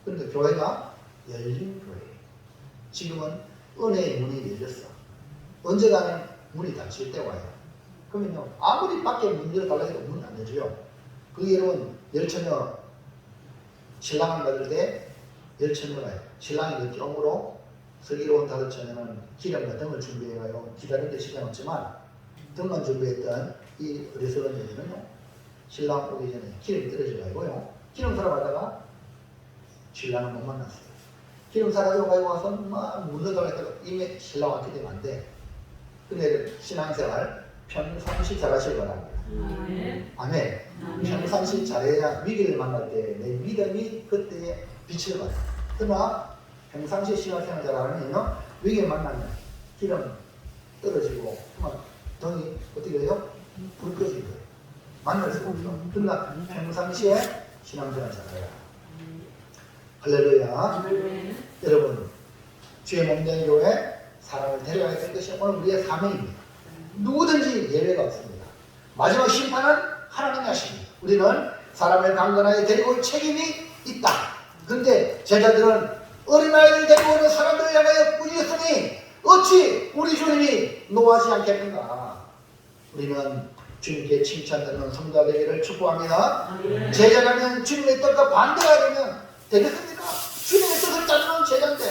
그런데 교회가 열린 교회예요. 지금은 은혜의 문이 열렸어. 언젠가는 문이 닫힐 때 와요. 그러면요, 아무리 밖에 문 열어달라고 해도 문 안 열어줘요. 그 여러분, 열처녀, 신랑을 받을 때 열처녀가요. 신랑이 늦게 오므로 슬기로운 다섯 처녀는 기름과 등을 준비해가요. 기다리는데 시간 없지만 등만 준비했던 이 어리석은 여인은요, 신랑 오기 전에 기름이 떨어져가지고요. 기름 사러 가다가 신랑을 못 만났어요. 기름 사가지고 가지고 와서 막 물러달라고 해도 이미 신랑 왔기 때문에 안 돼. 근데 신앙생활 평상시 잘하실 거랍니다. 아멘. 평상시 잘해야 위기를 만날 때 내 믿음이 그때에 빛을 받아요. 그러나 평상시 신앙생활 잘하면 위기를 만나면 기름 떨어지고 등이 어떻게 돼요? 불 꺼지는 거예요. 만날 수가 없어. 그러나 평상시에 신앙생활 잘해야. 할렐루야. 여러분, 주의 몸된 교회 사람을 데려가야 될 것이 오늘 우리의 사명입니다. 누구든지 예외가 없습니다. 마지막 심판은 하나님이 하십니다. 우리는 사람을 강건하게 데리고 올 책임이 있다. 그런데 제자들은 어린아이를 데리고 오는 사람들을 향하여 꾸짖었으니 어찌 우리 주님이 노하지 않겠는가. 우리는 주님께 칭찬드리는 성도가 되기를 축복합니다. 제자라면 주님의 뜻과 반대가 되면 되겠습니까? 주님의 뜻을 따르는 제자인데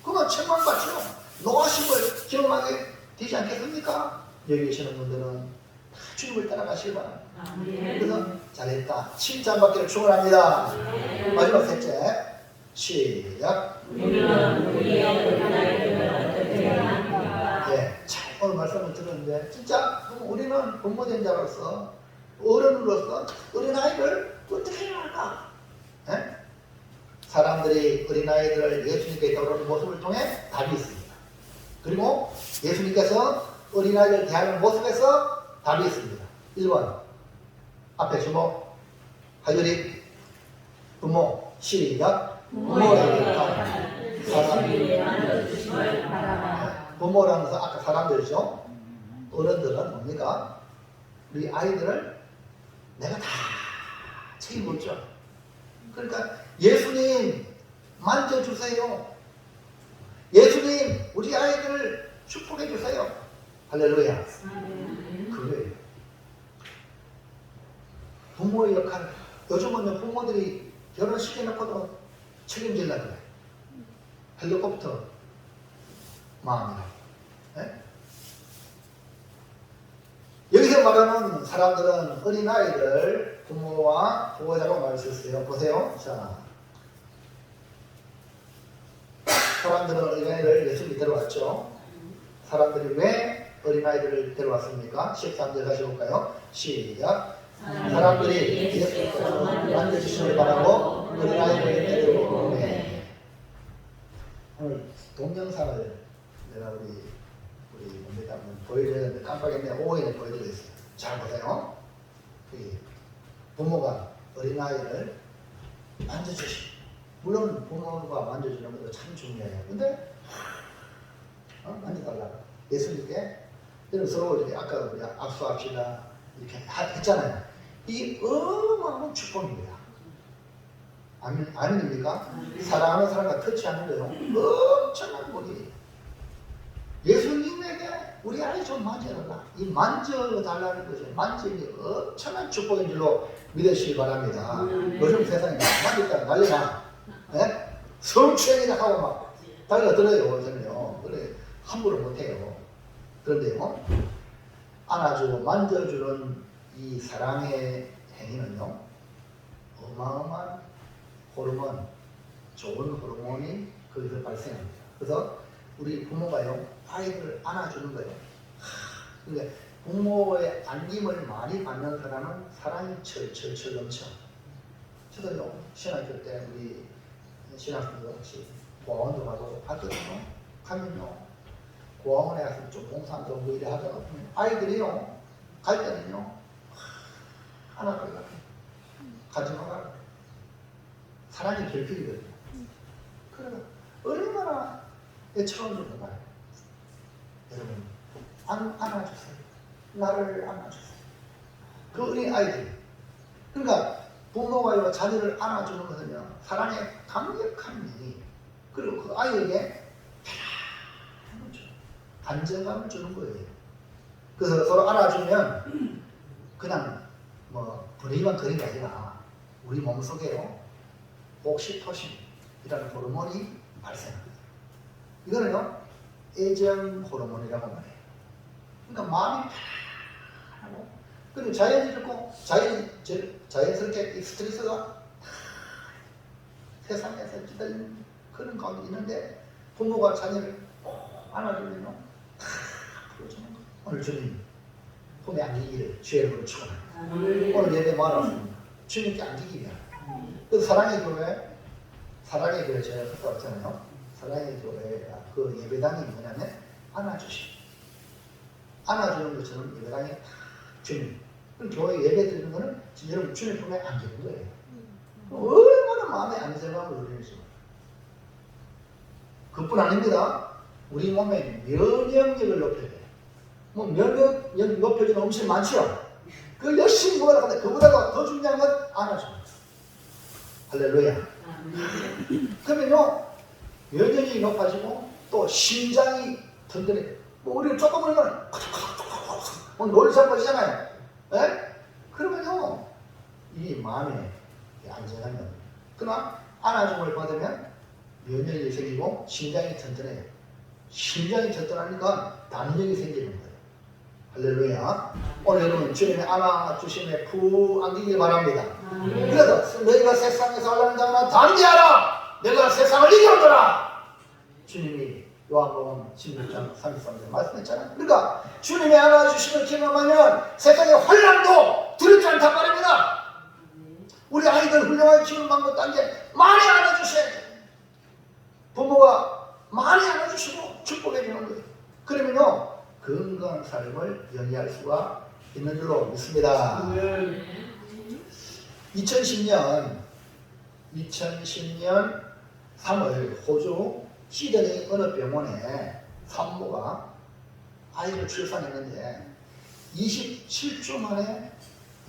그건 책망받죠. 노하심을 경험하게 되지 않겠습니까? 여기 계시는 분들은 다 주님을 따라가시기 바랍니다. 그래서 잘했다. 칭찬받기를 축원합니다. 마지막 셋째 시작. 네, 참 오늘 말씀을 들었는데 진짜 우리는 본모된 자로서 어른으로서 어린아이를 어떻게 해야 할까? 네? 사람들이 어린아이들을 예수님께 따르는 모습을 통해 답이 있습니다. 그리고 예수님께서 어린아이를 대하는 모습에서 답이 있습니다. 1번 앞에 주목 하율이 부모 시작. 부모에게 사람 부모라면서 아까 사람들이죠. 어른들은 뭡니까? 우리 아이들을 내가 다 책임졌죠. 그러니까 예수님 만져주세요. 예수님 우리 아이들을 축복해 주세요. 할렐루야. 그거예요. 부모의 역할. 요즘은 부모들이 결혼시켜놓고도 책임질라 그래. 헬리콥터 마음이라고. 네? 여기서 말하는 사람들은 어린아이들 부모와 보호자로 말 썼어요. 보세요. 자, 사람들은 어린아이를 예수님이 데려왔죠. 사람들이 왜 어린아이들을 데려왔습니까? 13절 다시 볼까요? 시작. 사람들이 예수께서 만져주시길 바라고 어린아이를 데려오네. 오늘 동영상을 내가 우리 뭡니까 보여줘야 되는데 깜빡했네. 오후에는 보여드리겠어요. 잘 보세요. 부모가 어린아이를 만져주시. 물론 부모가 만져주는 것도 참 중요해요. 근데 만져달라고. 예수님께 여러분 서로 이렇게 아까 우리 악수합시다 이렇게 했잖아요. 이 어마어마한 축복입니다. 아멘입니까? 사랑하는 사람과 터치하는 거요. 엄청난 복이에요. 예수님에게 우리 아이 좀 만져달라. 이 만져달라는 것이 만짐이 엄청난 축복인 줄로 믿으시기 바랍니다. 요즘 세상에 만졌다가 난리나. 네? 성추행이나 하고 막 달려들어요. 저는요. 그래 함부로 못해요. 그런데요, 안아주고 만져주는 이 사랑의 행위는요, 어마어마한 호르몬, 좋은 호르몬이 거기서 발생합니다. 그래서 우리 부모가요, 아이들을 안아주는 거예요. 그러니까 부모의 안김을 많이 받는 사람은 사랑이 철철철 넘쳐. 저도요, 신학교 때 우리 신학생들 같이 고아원도 가고 하거든요. 가면요, 고아원에 가서 좀 봉사도 하고 이래 하다가 아이들이요, 갈 때는요, 안아달라고 가지 마라. 사랑이 결핍이거든요. 그러면 얼마나 애처로운 줄 알아요. 여러분, 안아주세요. 나를 안아주세요. 그 어린 아이들. 그러니까 부모가 자녀를 안아주는 것은요, 사랑의 강력한 면이, 그리고 그 아이에게 편안함을 주는, 안정감을 주는 거예요. 그래서 서로 안아주면 그냥 뭐 분위기만 그런 게 아니라 우리 몸속에요, 옥시토신이라는 호르몬이 발생합니다. 이거는요, 애정 호르몬이라고 말해요. 그러니까 마음이 편안하고, 그리고 자연스럽게 이 스트레스가 세상에서 기다리는 그런 가운데 있는데, 부모가 자녀를 안아주면요, 풀어주는 거. 오늘 주님 품에 안기기를 주의 이름으로 축원합니다. 오늘 예배 말았습니다. 주님께 안기기 위한. 그 사랑의 교회 제가 갔다 왔잖아요. 사랑의 교회 그 예배당이 뭐냐면 안아주는 것처럼 예배당이 주님. 그 교회 예배 드리는 거는 여러분 주님 품에 안기는 거예요. 얼마나 마음의 안정감을 누리는지. 그뿐 아닙니다. 우리 몸의 면역력을 높여야 돼요. 뭐 면역력 높여주는 음식 많지요. 그걸 열심히 먹으라고. 그보다도 더 중요한 건 안아줍니다. 할렐루야. 그러면요, 면역력이 높아지고 또 심장이 든든해. 뭐 우리가 조금 울면 놀살 것이잖아요. 예? 그러면요, 이 마음에 안정하면, 그러나 안아줌을 받으면 면역력이 생기고 심장이 튼튼해요. 심장이 튼튼하니까 담력이 생기는 거예요. 할렐루야. 오늘 여러분 주님의 안아주심에 푹 안기길 바랍니다. 그래서 너희가 세상에서 하려는 자는 담대하라. 내가 세상을 이겨노라. 주님이 요한복음 16장 33절 말씀했잖아요. 그러니까 주님의 안아주심을 경험하면 세상의 환난도 두렵지 않단 말입니다. 우리 아이들 훌륭하게 키우는 방법도 안 돼. 많이 안아주셔야 돼. 부모가 많이 안아주시고 축복해 주는 거예요. 그러면요, 건강한 삶을 영위할 수가 있는 줄로 믿습니다. 2010년 3월 호주 시드니 어느 병원에 산모가 아이를 출산했는데 27주 만에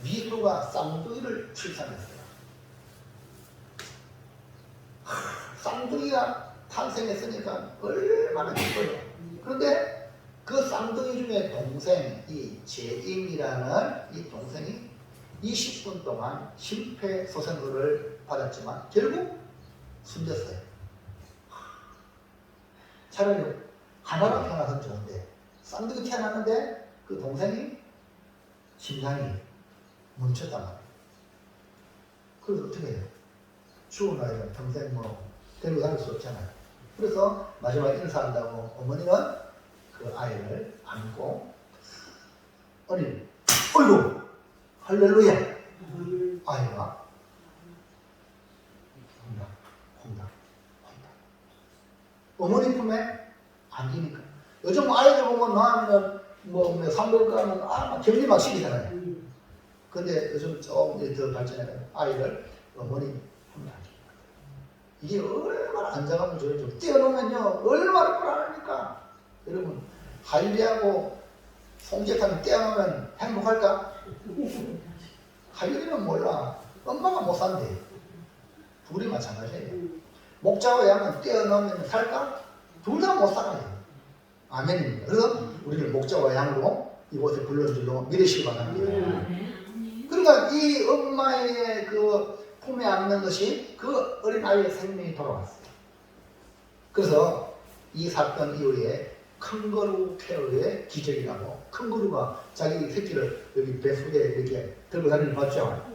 미소가 쌍둥이를 출산했어요. 쌍둥이가 탄생했으니까 얼마나 기뻐요. 그런데 그 쌍둥이 중에 동생, 이 재임이라는 이 동생이 20분 동안 심폐소생술을 받았지만 결국 숨졌어요. 차라리 하나로 태어나선 좋은데 쌍둥이 태어났는데 그 동생이 심장이 멈췄단 말이에요. 그래서 어떻게 해요? 죽은 아이는 평생 데리고 다닐 수 없잖아요. 그래서 마지막에 인사한다고 어머니는 그 아이를 안고 어머니, 어이구, 할렐루야. 아이가 혼다. 어머니 품에 안기니까. 요즘 아이들 보면 나하면 산부인과는 막 격리 막 시키잖아요. 근데 요즘 조금 더 발전해서 아이를 어머니 품에 안기니까. 이게 얼마나 안정감을 줘야죠. 떼어놓으면요 얼마나 불안합니까? 여러분 할리하고 송재탄을 떼어놓으면 행복할까? 할리는 몰라. 엄마가 못 산대. 둘이 마찬가지예요. 목자와 양은 떼어놓으면 살까? 둘 다 못 살아요. 아멘입니다. 그래서 우리를 목자와 양으로 이곳에 불러주려고 믿으시기 바랍니다. 그러니까 이 엄마의 그 품에 안는 것이 그 어린아이의 생명이 돌아왔어요. 그래서 이 사건 이후에 캥거루 케어의 기적이라고, 캥거루가 자기 새끼를 여기 배 속에 이렇게 들고 다니는 거 봤죠?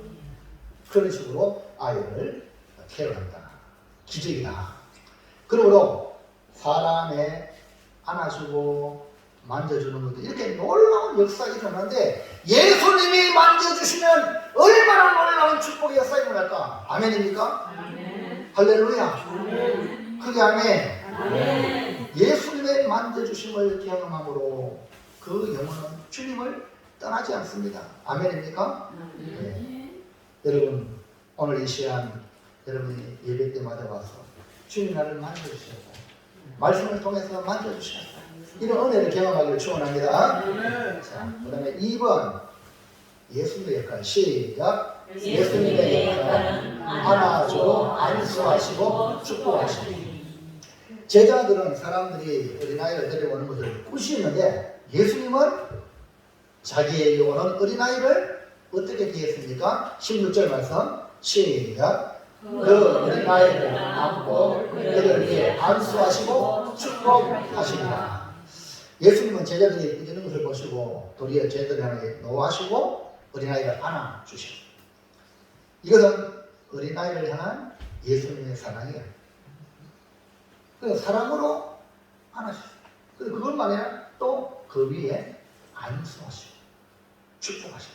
그런 식으로 아이를 케어한다. 기적이다. 그러므로 사람의 안아주고 만져주는 것도 이렇게 놀라운 역사가 일어나는데 예수님이 만져주시면 얼마나 놀라운 축복의 역사가 일어날까? 아멘입니까? 아멘. 할렐루야. 아멘. 크게 아멘. 아멘. 예수님의 만져주심을 경험함으로 그 영혼은 주님을 떠나지 않습니다. 아멘입니까? 네. 여러분 오늘 이 시간 여러분이 예배 때마다 와서 주님 나를 만져주셨어요. 말씀을 통해서 만져주셨어요. 이런 은혜를 경험하기를 축원합니다. 자, 그 다음에 2번 예수님의 역할 시작. 예수님의 역할은 안아주고 안수하시고 축복하시고. 제자들은 사람들이 어린아이를 데려오는 것을 꾸짖는데 예수님은 자기의 영혼은 어린아이를 어떻게 대했습니까? 16절 말씀 시작. 그 어린아이를 안고 그들에게 안수하시고 축복하십니다. 예수님은 제자들이 이러는 것을 보시고 도리어 제자들에게 노하시고 어린아이를 안아주셨어요. 이것은 어린아이를 향한 예수님의 사랑이에요. 그 사랑으로 안아주셨어요. 그것만 아니라 또 그 위에 안수하시고 축복하셨어요.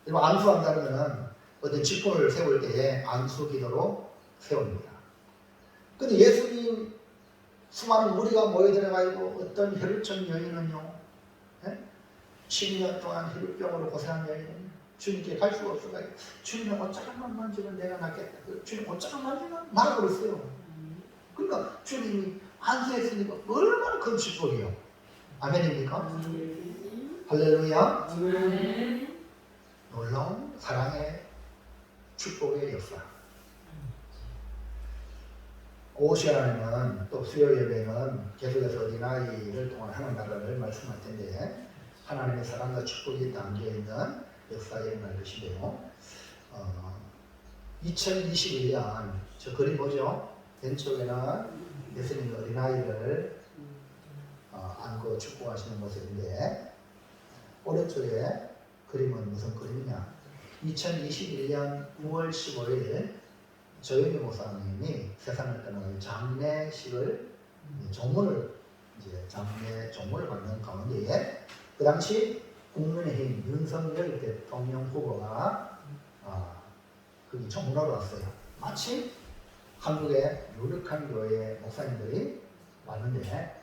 여러분 안수한다는 것은 어떤 직분을 세울 때에 안수 기도로 세웁니다. 근데 예수님 수많은 무리가 모여들어가지고 어떤 혈루증 여인은요, 7년 동안 혈루병으로 고생한 여인은 주님께 갈 수가 없어가지고 주님의 옷자락만 만지면 내가 낫겠다. 주님 옷자락 만지면 나가 그랬어요. 그러니까 주님이 안수했으니까 얼마나 큰 축복이요. 아멘입니까? 할렐루야. 놀라운 사랑의 축복의 역사. 오후 시간에는 또 수요 예배는 계속해서 어린아이를 통한 하나님 나라를 말씀할 텐데 하나님의 사랑과 축복이 담겨있는 역사가 일어날 것인데요. 2021년 저 그림 보죠? 왼쪽에는 예수님이 어린아이를 안고 축복하시는 모습인데 오른쪽에 그림은 무슨 그림이냐? 2021년 9월 15일 조현희 목사님이 세상을 떠나는 장례식을 조문을 장례 조문을 받는 가운데에 그 당시 국민의힘 윤석열 대통령 후보가 거기 조문하러 왔어요. 마치 한국의 유력한 교회 목사님들이 왔는데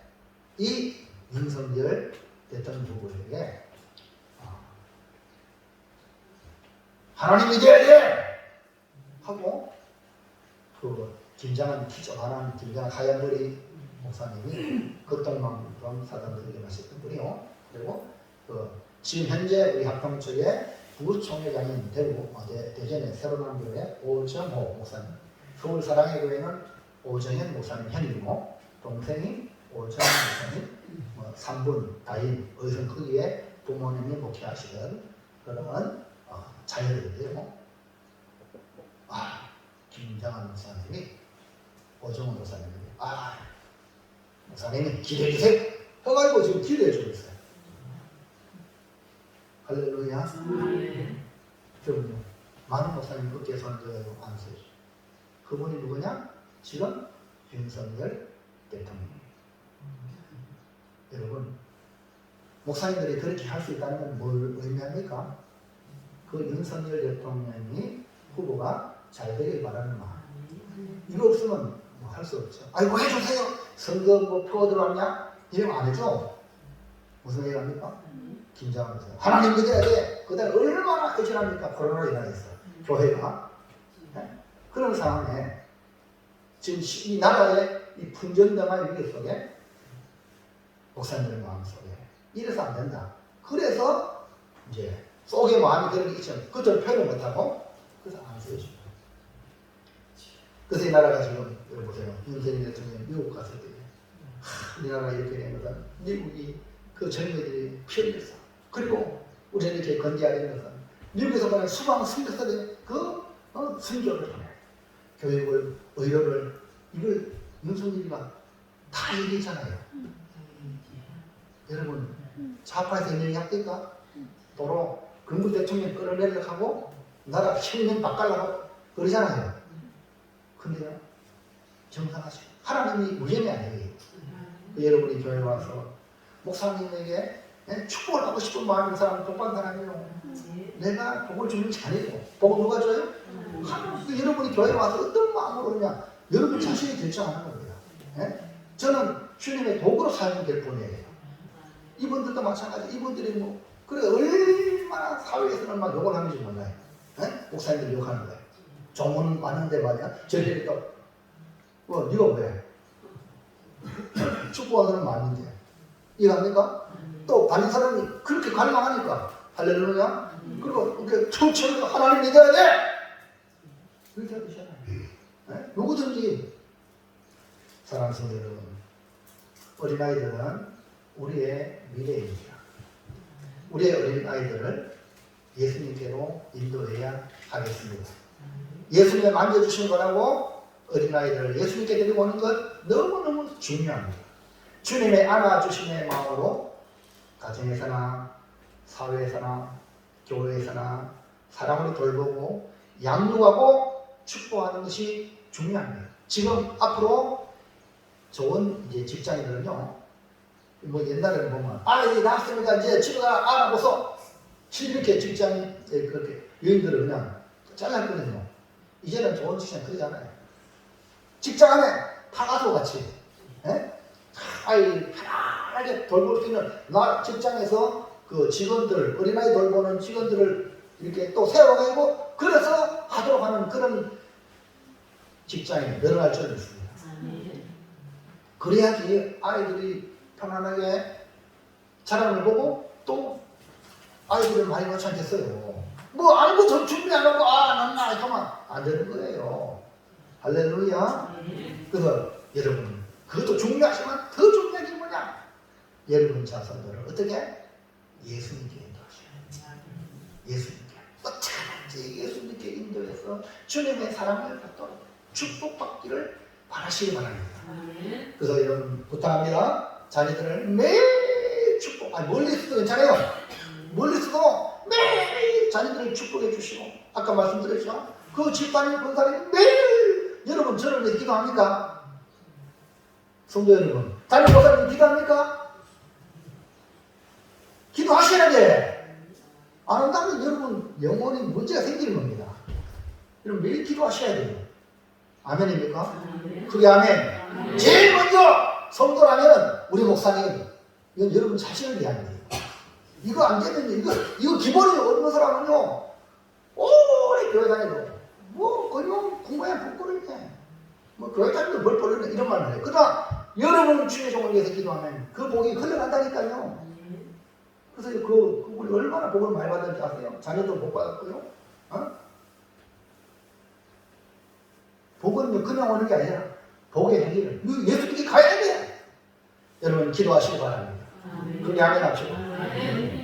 이 윤석열 대통령 후보에게 하나님 믿어야 돼! 하고 그 긴장한 키 조그만한 긴장한 하얀 머리 목사님이 극동방송 사단들에게 마셨던 분이요. 그리고 지금 현재 우리 합동 쪽에 부총회장인 대전의 새로운 교회 오정호 목사님, 서울 사랑의 교회는 오정현 목사님 현이고, 동생이 오정현 목사님, 3분 다인 의성 크기에 부모님이 목회하시던 그런 자녀들인데요. 김장한 목사님이 오정호 목사님이 목사님이 기대해주세요 해가지고 지금 기대해주고 있어요. 할렐루야. 그럼요. 많은 목사님 그렇게 선교하고 안수해 주세요. 그분이 누구냐? 지금 윤석열 대통령. 여러분, 목사님들이 그렇게 할 수 있다는 건 뭘 의미합니까? 그 윤석열 대통령이 후보가 잘 되길 바라는 마음. 이거 없으면 뭐 할 수 없죠. 아이고 해주세요. 선거 뭐 표 들어왔냐? 이러면 안 해줘. 무슨 얘기 합니까? 긴장하면서 하나님 믿어야 돼. 그다음 얼마나 의존합니까? 코로나로 인해서 교회가. 네? 그런 상황에 지금 이 나라의 이 분전등한 위기 속에 목사님의 마음속에 이래서 안 된다. 그래서 이제 속의 마음이 그런 게 있지만 그것을 표현을 못하고 그래서 안 쓰여줍니다. 그래서 이 나라가 지금 여기 보세요. 윤석열 대통령이 미국 갔을 때 우리나라가 이렇게 된 것은 미국이 그 젊은이들이 피 흘렸어. 그리고 우리는 이렇게 건재하는 것은 미국에서 보낸 수많은 선교사들이 선교를 하네. 교육을, 의료를, 이걸 윤석열이가 다 얘기했잖아요. 여러분, 좌파에서 있는 약대가 도로 근무 대통령 끌어내려고 하고 나라 혁명 바꾸려고 그러잖아요. 근데요, 정상하시고 하나님이 무죄이 아니에요. 여러분이 교회 와서 목사님에게 축복을 받고 싶은 마음인 사람은 똑바른 사람이에요. 내가 복을 주는 게 아니에요. 복을 누가 줘요? 하나님. 여러분이 교회 와서 어떤 마음으로 오냐, 여러분 자신이 결정하는 겁니다. 저는 주님의 도구로 사용될 뿐이에요. 이분들도 마찬가지. 이분들이 그래 얼마나 사회에서는 막 욕을 하는지 몰라요. 목사님들 욕하는 거예요. 종은 많은데 말이야. 저희들이 또 네가 왜? 축복하는 많은데 이해합니까? 또 다른 사람이 그렇게 갈망하니까 할렐루야. 그리고 이렇게 청천으로 하나님 믿어야 돼. 그렇게 하시잖아요. 누구든지 사랑하는 성도 여러분, 어린아이들은 우리의 미래입니다. 우리의 어린아이들을 예수님께로 인도해야 하겠습니다. 예수님을 만져주신 거라고 어린아이들을 예수님께 데리고 오는 것 너무너무 중요합니다. 주님의 안아주심의 마음으로 가정에서나 사회에서나 교회에서나 사람을 돌보고 양육하고 축복하는 것이 중요합니다. 지금 앞으로 좋은 이제 직장인들은요, 옛날에는 보면 이제 나왔으니까 이제 집에 가 알아보소. 이렇게 직장인 그렇게 여인들을 그냥 잘랐거든요. 이제는 좋은 직장 그러잖아요. 직장 안에 다 가서 같이 편안하게 돌볼 수 있는 직장에서 그 직원들, 어린아이 돌보는 직원들을 이렇게 또 세워가지고 그래서 하도록 하는 그런 직장이 늘어날 줄 믿습니다. 그래야지 아이들이 편안하게 자랑을 보고 또 아이들을 많이 놓지 않겠어요. 아무것도 준비 안 하고 난 가만 안 되는 거예요. 할렐루야. 그래서 여러분, 그것도 중요하지만 더 중요한 게 뭐냐? 여러분 자손들을 어떻게? 예수님께 인도하셔야 돼요. 예수님께 어떻게 하는지 예수님께 인도해서 주님의 사랑을 받도록 축복받기를 바라시기 바랍니다. 그래서 여러분 부탁합니다. 자녀들을 매일 축복, 멀리서도 괜찮아요. 멀리서도 매일 자녀들을 축복해 주시고, 아까 말씀드렸죠. 그 집단의 권사님 매일 여러분 저를 위해서 기도합니까? 성도 여러분, 담임 목사님 기도합니까? 기도하셔야 돼. 안 한다면 여러분 영혼이 문제가 생기는 겁니다. 여러분 매일 기도하셔야 돼요. 아멘입니까? 그게 아멘. 제일 먼저 성도라면 우리 목사님, 이건 여러분 자신을 위한 거예요. 이거 안 되면 이거 기본이 없는 사람은요, 오래 교회 다니고 거의 공부에 부끄러워. 교회 다니면 뭘 벌르네 이런 말을 해요. 그러나 여러분 주의 종을 위해서 기도하면 그 복이 흘러간다니까요. 그래서 우리 얼마나 복을 많이 받았는지 아세요? 자녀도 복 받았고요. 복은 그냥 오는 게 아니라 복의 행위를 예수님께 가야 돼. 여러분 기도하시기 바랍니다. 그렇게 아멘 합시다.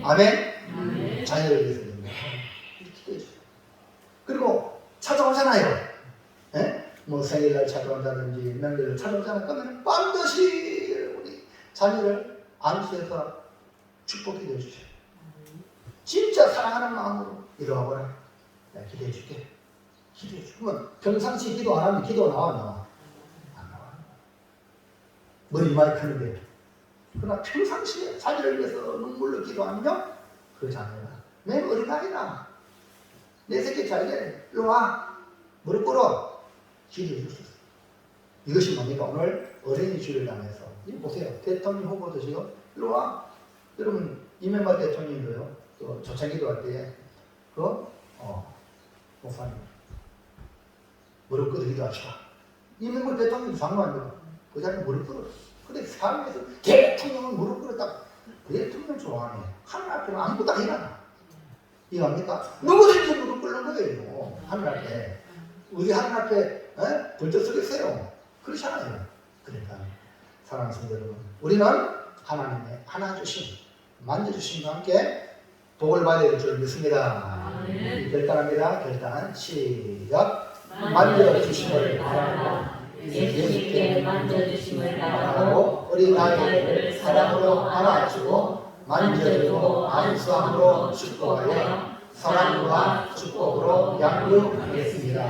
아멘. 자녀를 위해서 기도해 주세요. 그리고 찾아오잖아요. 뭐 생일날 찾아온다든지 명절을 찾아오잖아요. 그러면 반드시 우리 자녀를 안수해서 축복 기도해 주세요. 진짜 사랑하는 마음으로 이러하거나 내가 기도해 줄게. 기도해 줘. 그러면 평상시 기도 안 하면 기도 나와? 안 나와. 머리 많이 크는데. 그러나 평상시에 자녀를 위해서 눈물로 기도하면요, 그 자녀가 내 어린아이다. 내 새끼 잘 돼. 일로 와. 무릎 꿇어. 기도해 줄 수 있어요. 이것이 뭡니까? 오늘 어린이 주일을 당해서. 보세요. 대통령 후보도시요. 일로 와. 여러분, 이명박 대통령도요, 그 조창기도 할 때, 목사님, 무릎 꿇어 기도합시다. 이명박 대통령도 장관도 그 자리에 무릎 꿇어. 근데 삶에서 대통령은 무릎 꿇었다. 대통령 좋아하네. 하늘 앞에는 아무것도 아니라. 이해합니까? 누구든지 무릎 꿇는 거예요. 하늘 앞에. 우리 하늘 앞에 벌떡 서겠어요. 그렇잖아요. 그러니까 사랑하는 성도 여러분, 우리는 하나님의 하나 주심, 만져주심과 함께 복을 받아야 될 줄 믿습니다. 결단합니다. 결단. 시작. 만져주심을 바라고 예수님께 만져주심을 바라고 어린아이를 사랑으로 안아주고 만져주고 안수함으로 축복하여 사랑과 축복으로 양육하겠습니다.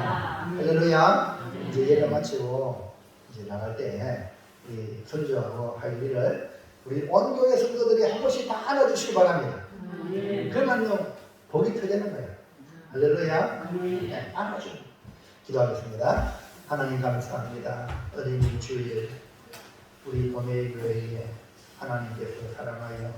할렐루야. 이제 예배 마치고 이제 나갈 때 우리 선주하고 할 일을 우리 온 교회 성도들이 한 번씩 다 안아주시기 바랍니다. 그러면요 복이 터지는 거예요. 할렐루야. 네, 안아주고 기도하겠습니다. 하나님 감사합니다. 어린이 주일 우리 도매교회에 하나님께서 사랑하여